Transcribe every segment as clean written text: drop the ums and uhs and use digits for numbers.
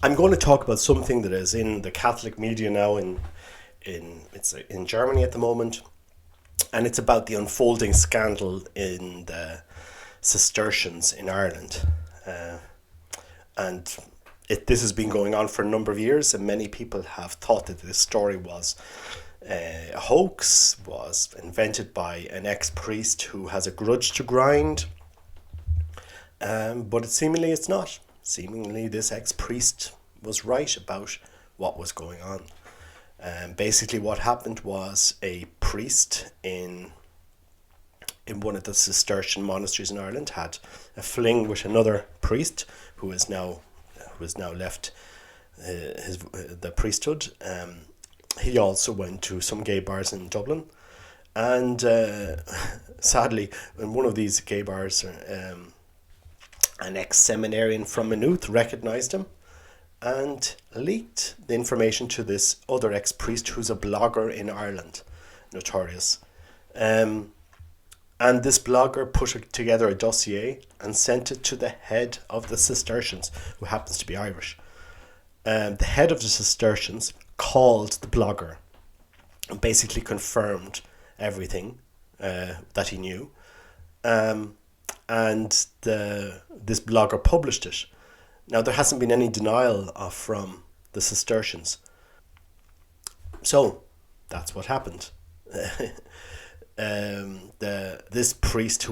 I'm going to talk about something that is in the Catholic media now in Germany at the moment, and it's about the unfolding scandal in the Cistercians in Ireland. Uh, and this has been going on for a number of years, and many people have thought that this story was a hoax, was invented by an ex-priest who has a grudge to grind. But seemingly it's not. Seemingly this ex-priest was right about what was going on. Basically what happened was a priest in one of the Cistercian monasteries in Ireland had a fling with another priest who is now left the priesthood. He also went to some gay bars in Dublin, and sadly, in one of these gay bars, an ex-seminarian from Maynooth recognised him and leaked the information to this other ex-priest who's a blogger in Ireland, notorious. And this blogger put together a dossier and sent it to the head of the Cistercians, who happens to be Irish. The head of the Cistercians called the blogger and basically confirmed everything that he knew. And this blogger published it. Now, there hasn't been any denial from the Cistercians. So, that's what happened. This priest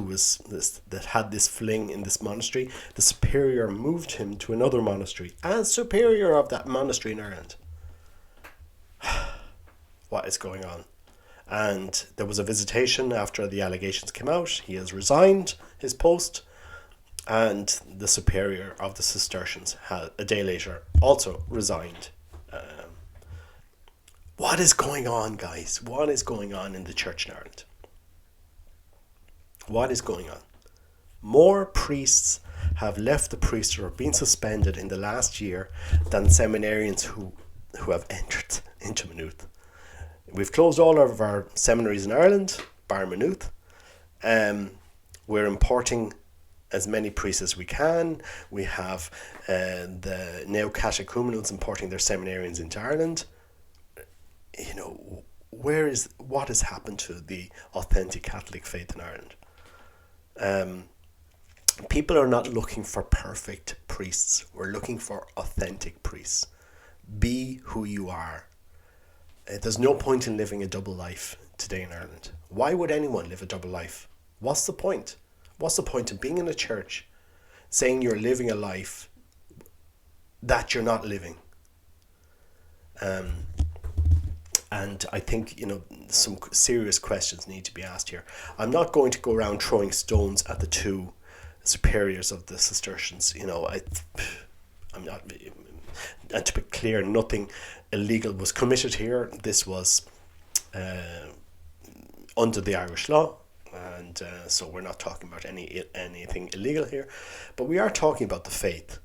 that had this fling in this monastery, the superior moved him to another monastery as superior of that monastery in Ireland. What is going on? And there was a visitation after the allegations came out. He has resigned his post, and the superior of the Cistercians had a day later also resigned. What is going on, guys? What is going on in the church in Ireland? What is going on? More priests have left the priesthood or been suspended in the last year than seminarians who have entered into Maynooth. We've closed all of our seminaries in Ireland, bar Maynooth. We're importing as many priests as we can. We have the neo-catechumenals importing their seminarians into Ireland. You know, what has happened to the authentic Catholic faith in Ireland? People are not looking for perfect priests. We're looking for authentic priests. Be who you are. There's no point in living a double life today in Ireland. Why would anyone live a double life? What's the point? What's the point of being in a church saying you're living a life that you're not living? And I think, some serious questions need to be asked here. I'm not going to go around throwing stones at the two superiors of the Cistercians. I'm not. And to be clear, nothing illegal was committed here. This was under the Irish law, and so we're not talking about anything illegal here. But we are talking about the faith.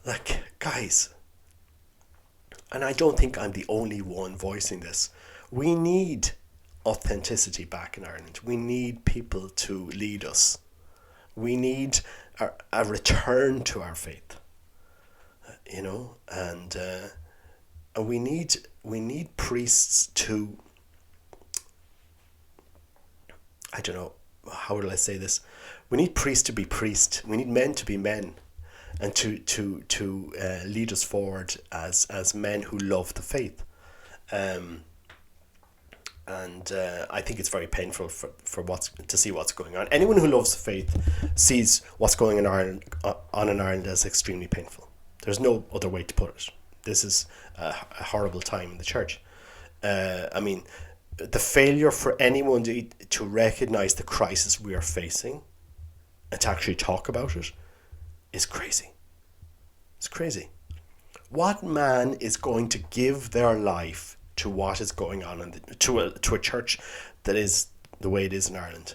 Like, guys, and I don't think I'm the only one voicing this, we need authenticity back in Ireland. We need people to lead us. We need a return to our faith, and we need priests to, I don't know, how will I say this? We need priests to be priests. We need men to be men, and to lead us forward as men who love the faith. And I think it's very painful to see what's going on. Anyone who loves the faith sees what's going on in Ireland as extremely painful. There's no other way to put it. This is a horrible time in the church. The failure for anyone to recognise the crisis we are facing and to actually talk about it is crazy. It's crazy. What man is going to give their life to what is going on to a church that is the way it is in Ireland?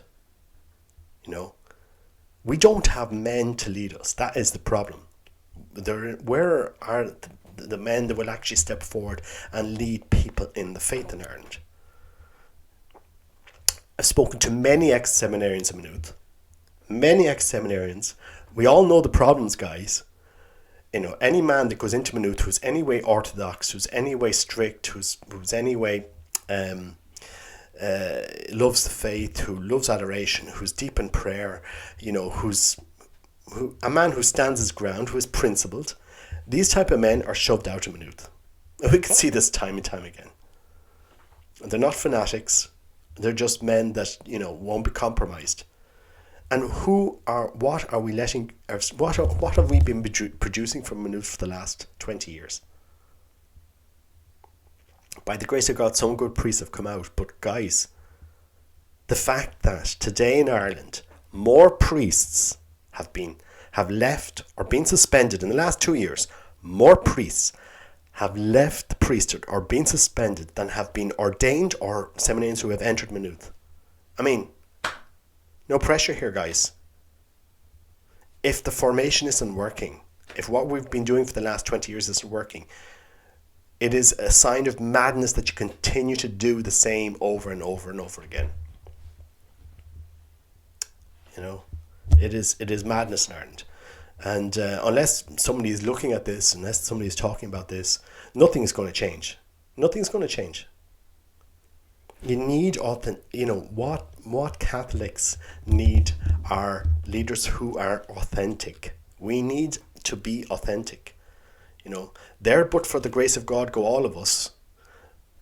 We don't have men to lead us. That is the problem. Where are the men that will actually step forward and lead people in the faith in Ireland? I've spoken to many ex-seminarians in Maynooth. Many ex-seminarians. We all know the problems, guys. any man that goes into Maynooth who's anyway orthodox, who's anyway strict, who's anyway loves the faith, who loves adoration, who's deep in prayer, a man who stands his ground, who is principled. These type of men are shoved out of Maynooth. We can see this time and time again. They're not fanatics. They're just men that won't be compromised. And what have we been producing from Maynooth for the last 20 years? By the grace of God, some good priests have come out. But guys, the fact that today in Ireland, more priests have left or been suspended in the last 2 years, more priests have left the priesthood or been suspended than have been ordained or seminarians who have entered Maynooth. I mean, no pressure here, guys. If the formation isn't working, if what we've been doing for the last 20 years isn't working, it is a sign of madness that you continue to do the same over and over and over again. It is madness in Ireland. And unless somebody is looking at this, unless somebody is talking about this, nothing's going to change. Nothing's going to change. You need what Catholics need are leaders who are authentic. We need to be authentic. There but for the grace of God go all of us.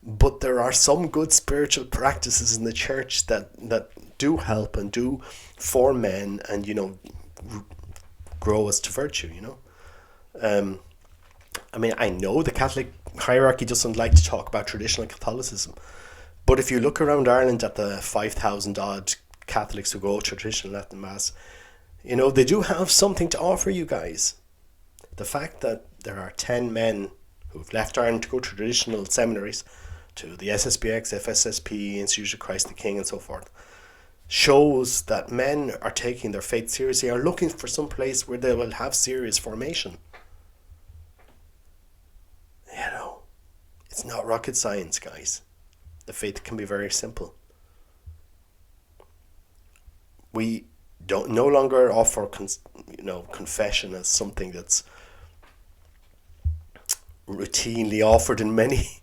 But there are some good spiritual practices in the church that do help and do form men and grow us to virtue. I know the Catholic hierarchy doesn't like to talk about traditional Catholicism, but if you look around Ireland at the 5,000 odd Catholics who go to traditional Latin Mass, they do have something to offer you guys. The fact that there are 10 men who've left Ireland to go to traditional seminaries, to the SSPX, FSSP, Institute of Christ the King and so forth, shows that men are taking their faith seriously, are looking for some place where they will have serious formation. It's not rocket science, guys. The faith can be very simple. We no longer offer confession as something that's routinely offered in many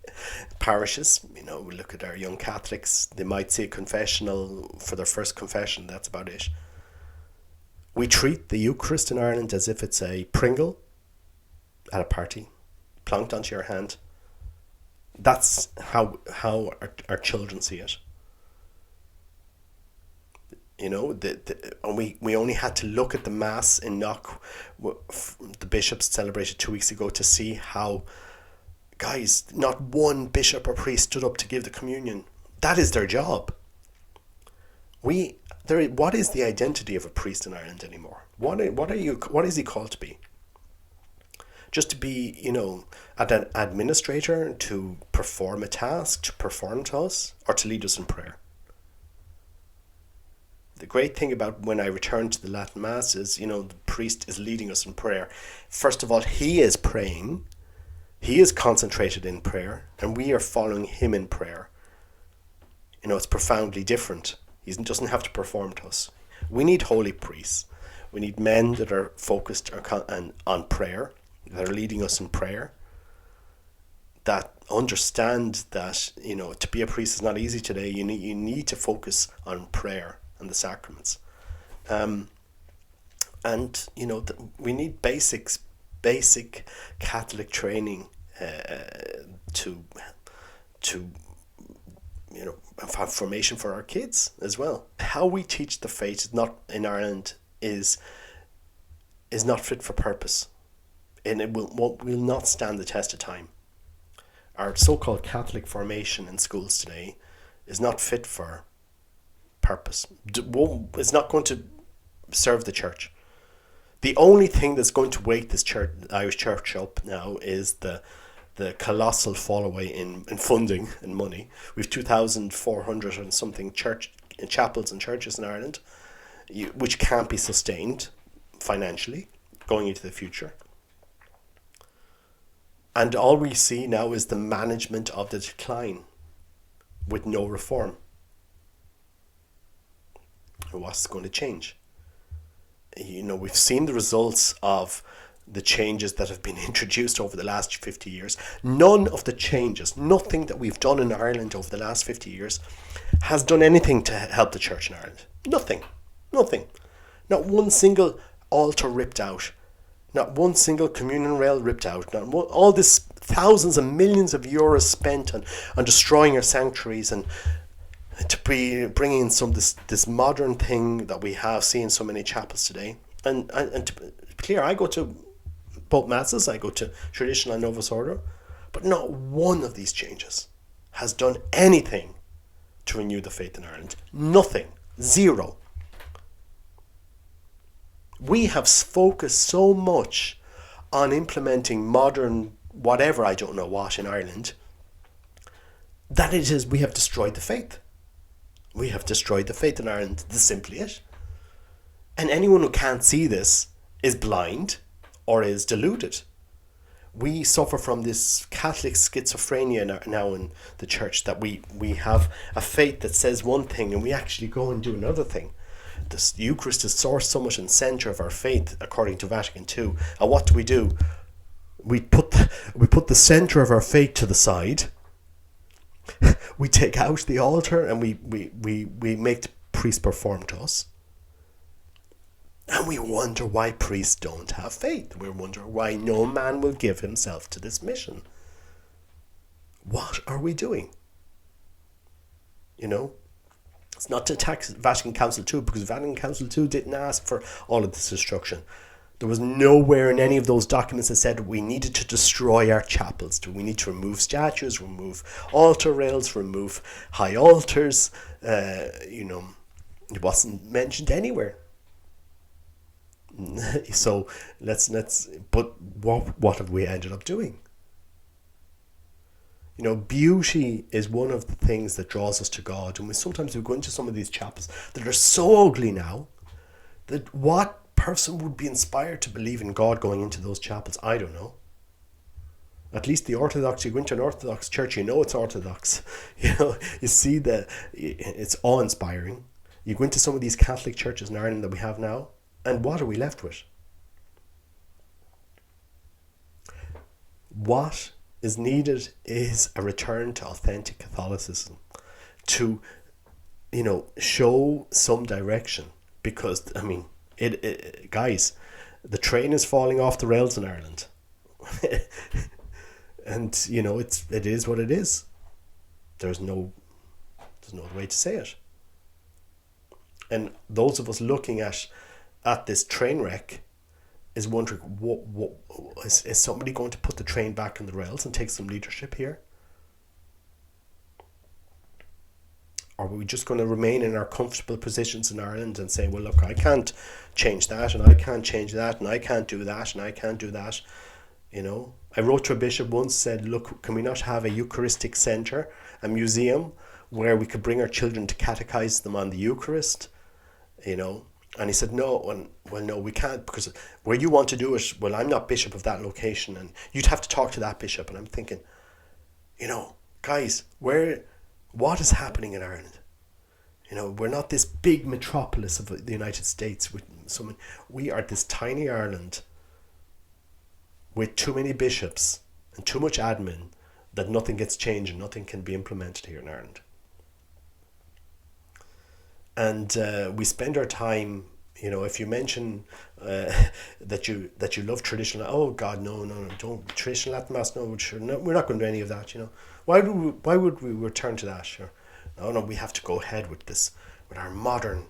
parishes. We look at our young Catholics, they might say a confessional for their first confession, that's about it. We treat the Eucharist in Ireland as if it's a Pringle at a party, plonked onto your hand. That's how our children see it. And we only had to look at the Mass in Knock, the bishops celebrated 2 weeks ago, to see how, guys, not one bishop or priest stood up to give the communion. That is their job. What is the identity of a priest in Ireland anymore? What is he called to be? Just to be, an administrator, to perform a task, to perform to us, or to lead us in prayer? The great thing about when I return to the Latin Mass is, the priest is leading us in prayer. First of all, he is praying. He is concentrated in prayer, and we are following him in prayer. It's profoundly different. He doesn't have to perform to us. We need holy priests. We need men that are focused on prayer, that are leading us in prayer, that understand that, to be a priest is not easy today. You need to focus on prayer and the sacraments. We need basic Catholic training to have formation for our kids as well. How we teach the faith in Ireland is not fit for purpose, and it will not stand the test of time. Our so-called Catholic formation in schools today is not fit for purpose. It's not going to serve the church. The only thing that's going to wake this church, Irish church, up now is the colossal fall away in funding and money. We've 2,400 and something chapels and churches in Ireland, which can't be sustained financially going into the future. And all we see now is the management of the decline with no reform. What's going to change? We've seen the results of the changes that have been introduced over the last 50 years. None of the changes, nothing that we've done in Ireland over the last 50 years has done anything to help the church in Ireland. Nothing. Nothing. Not one single altar ripped out. Not one single communion rail ripped out. Not one, all this thousands and millions of euros spent on destroying our sanctuaries and to be bringing in some this modern thing that we have seen so many chapels today. And to be clear, I go to both masses, I go to traditional and Novus Ordo, but not one of these changes has done anything to renew the faith in Ireland. Nothing. Zero. We have focused so much on implementing modern whatever, I don't know what, in Ireland, that it is we have destroyed the faith. We have destroyed the faith in Ireland. That's simply it. And anyone who can't see this is blind or is deluded. We suffer from this Catholic schizophrenia now in the church, that we have a faith that says one thing and we actually go and do another thing. The Eucharist is sourced so much in the centre of our faith, according to Vatican II. And what do? We put the centre of our faith to the side. We take out the altar and we make the priest perform to us. And we wonder why priests don't have faith. We wonder why no man will give himself to this mission. What are we doing? You know? It's not to attack Vatican Council II, because Vatican Council II didn't ask for all of this destruction. There was nowhere in any of those documents that said we needed to destroy our chapels. We need to remove statues, remove altar rails, remove high altars. It wasn't mentioned anywhere. So but what have we ended up doing? You know, beauty is one of the things that draws us to God. And sometimes we go into some of these chapels that are so ugly now that what person would be inspired to believe in God going into those chapels? I don't know. At least the Orthodox, you go into an Orthodox church, you know it's Orthodox. You know, you see it's awe-inspiring. You go into some of these Catholic churches in Ireland that we have now, and what are we left with? What is needed is a return to authentic Catholicism, to, show some direction. Because, guys, the train is falling off the rails in Ireland. And, it is what it is. There's no way to say it. And those of us looking at this train wreck is wondering, what is somebody going to put the train back on the rails and take some leadership here? Or are we just going to remain in our comfortable positions in Ireland and say, well, look, I can't change that, and I can't change that, and I can't do that, and I can't do that? I wrote to a bishop once, said, look, can we not have a Eucharistic centre, a museum, where we could bring our children to catechize them on the Eucharist? And he said, no, no, we can't, because where you want to do it, well, I'm not bishop of that location, and you'd have to talk to that bishop. And I'm thinking, guys, what is happening in Ireland? We're not this big metropolis of the United States. We are this tiny Ireland with too many bishops and too much admin that nothing gets changed and nothing can be implemented here in Ireland. And we spend our time, if you mention that you love traditional, oh God, no, don't traditional Latin Mass, no, sure, no, we're not going to do any of that. Why would we return to that? Sure, no, we have to go ahead with this, with our modern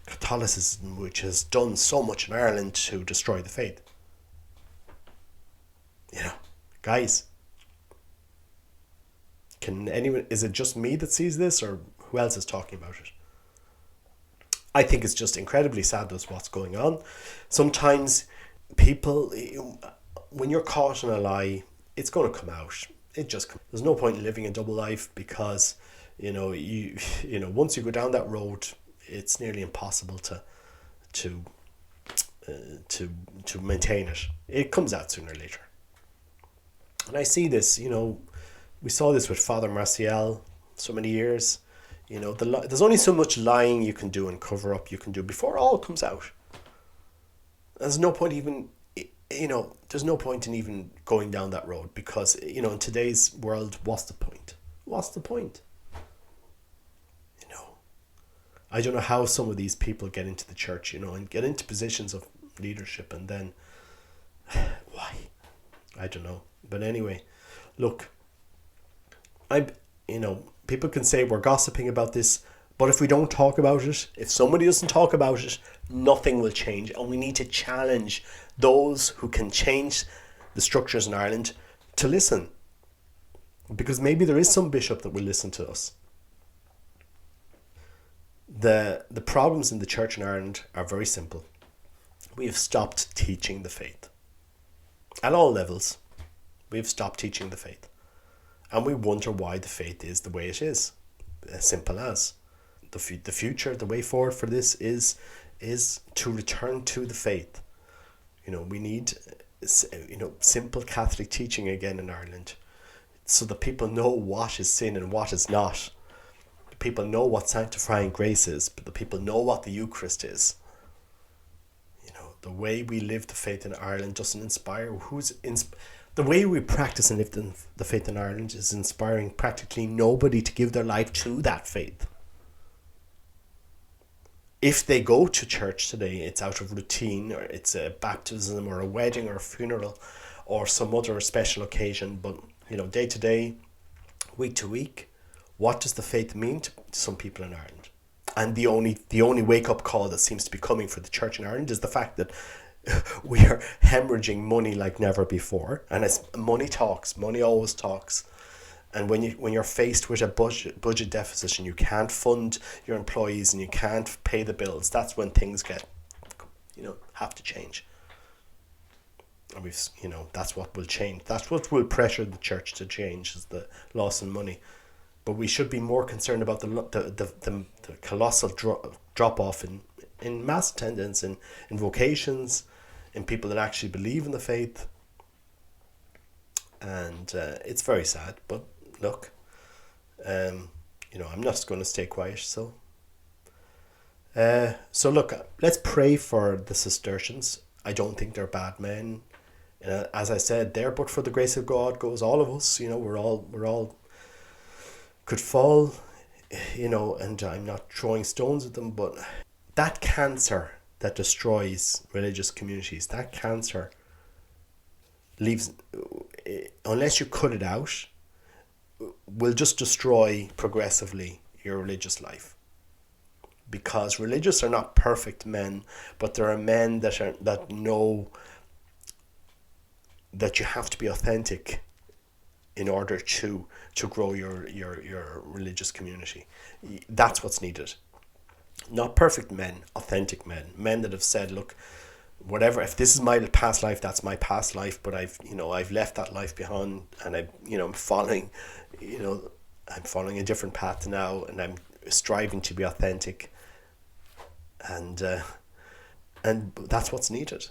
Catholicism, which has done so much in Ireland to destroy the faith. Guys, is it just me that sees this, or who else is talking about it? I think it's just incredibly sad that's what's going on. Sometimes people, when you're caught in a lie, it's going to come out. There's no point in living a double life, because once you go down that road, it's nearly impossible to maintain it. It comes out sooner or later. And I see this, we saw this with Father Marcial so many years. There's only so much lying you can do and cover up you can do before it all comes out. There's no point even there's no point in even going down that road, because, in today's world, what's the point? What's the point? I don't know how some of these people get into the church, and get into positions of leadership, and then why? I don't know. But anyway, look, people can say we're gossiping about this, but if we don't talk about it, if somebody doesn't talk about it, nothing will change. And we need to challenge those who can change the structures in Ireland to listen. Because maybe there is some bishop that will listen to us. The problems in the church in Ireland are very simple. We have stopped teaching the faith. At all levels, we have stopped teaching the faith. And we wonder why the faith is the way it is. As simple as. The future, the way forward for this is to return to the faith. We need, simple Catholic teaching again in Ireland, so that people know what is sin and what is not. People know what sanctifying grace is, but the people know what the Eucharist is. The way we live the faith in Ireland doesn't inspire. The way we practice and live the faith in Ireland is inspiring practically nobody to give their life to that faith. If they go to church today, it's out of routine, or it's a baptism or a wedding or a funeral or some other special occasion. But, day to day, week to week, what does the faith mean to some people in Ireland? And the only wake-up call that seems to be coming for the church in Ireland is the fact that we are hemorrhaging money like never before. And as money talks, money always talks. And when you're faced with a budget deficit and you can't fund your employees and you can't pay the bills, that's when things have to change. And that's what will change. That's what will pressure the church to change, is the loss in money. But we should be more concerned about the colossal drop off in mass attendance, in vocations, in people that actually believe in the faith. And it's very sad, but look, I'm not just going to stay quiet. So look, let's pray for the Cistercians. I don't think they're bad men. As I said there, but for the grace of God goes all of us. We're all could fall, and I'm not throwing stones at them, but that cancer that destroys religious communities, that cancer leaves, unless you cut it out, will just destroy progressively your religious life. Because religious are not perfect men, but there are men that know that you have to be authentic in order to grow your religious community. That's what's needed. Not perfect men, authentic men that have said, look, whatever, if this is my past life, that's my past life, but I've left that life behind, and I'm following a different path now, and I'm striving to be authentic, and that's what's needed.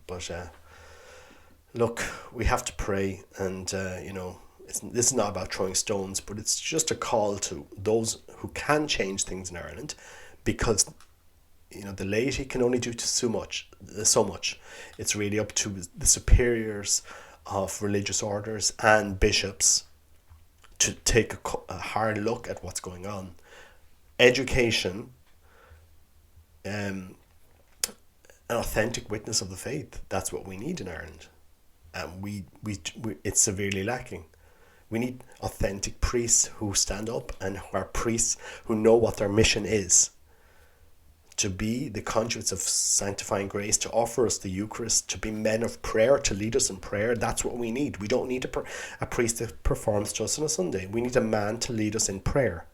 But look, we have to pray, and this is not about throwing stones, but it's just a call to those who can change things in Ireland, because the laity can only do so much. It's really up to the superiors of religious orders and bishops to take a hard look at what's going on. Education, an authentic witness of the faith, that's what we need in Ireland. And we it's severely lacking. We need authentic priests who stand up and who are priests who know what their mission is. To be the conduits of sanctifying grace, to offer us the Eucharist, to be men of prayer, to lead us in prayer. That's what we need. We don't need a priest that performs to us on a Sunday. We need a man to lead us in prayer.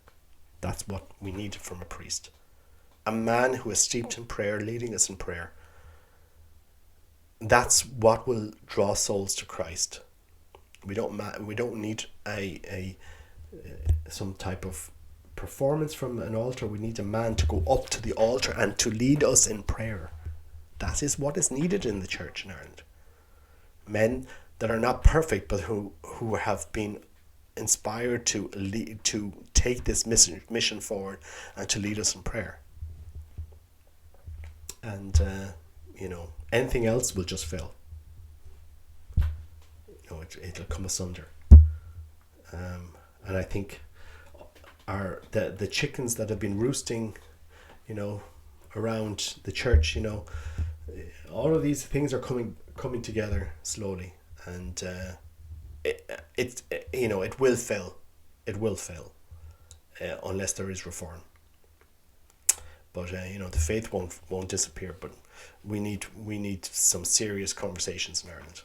That's what we need from a priest. A man who is steeped in prayer, leading us in prayer. That's what will draw souls to Christ. We don't need some type of performance from an altar. We need a man to go up to the altar and to lead us in prayer. That is what is needed in the church in Ireland. Men that are not perfect, but who have been inspired to take this mission forward and to lead us in prayer. And anything else will just fail. It'll come asunder. And I think the chickens that have been roosting, around the church, all of these things are coming together slowly, and it will fail. It will fail unless there is reform. But the faith won't disappear. But we need some serious conversations in Ireland.